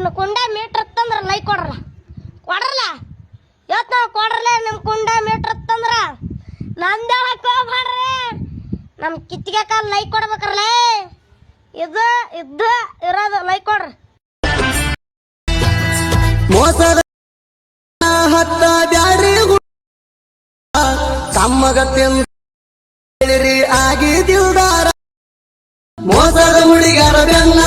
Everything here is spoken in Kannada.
ನನ್ನ ಕುಂಡ ಮೀಟ್ರ್ ತಂದ್ರ ಲೈಕ್ ಕೊಡ್ರಲ್ಲ ಕೊಡ್ರಲ್ಲ ಇವತ್ತು ನಾವು ಕೊಡ್ರಲ್ಲ ನಮ್ಮ ಕುಂಡ ಮೀಟ್ರ್ ತಂದ್ರ ನಮ್ದ ಹೋಗ್ಬೇಡ್ರಿ ನಮ್ಮ ಕಿತ್ತಿಗೆ ಕಾಲ್ ಲೈಕ್ ಕೊಡ್ಬೇಕ್ರಲ್ಲ ಇದು ಇರೋದು ಲೈಕ್ ಕೊಡ್ರಿ ಮೋಸದ ಹತ್ತ ಬ್ಯಾಡ್ರಿ ತಮ್ಮಗತ್ತೆಂದ್ರಿ ಆಗಿ ದಿಲ್ದಾರ ಮೋಸದ ಹುಡುಗರ ಬೆನ್ನ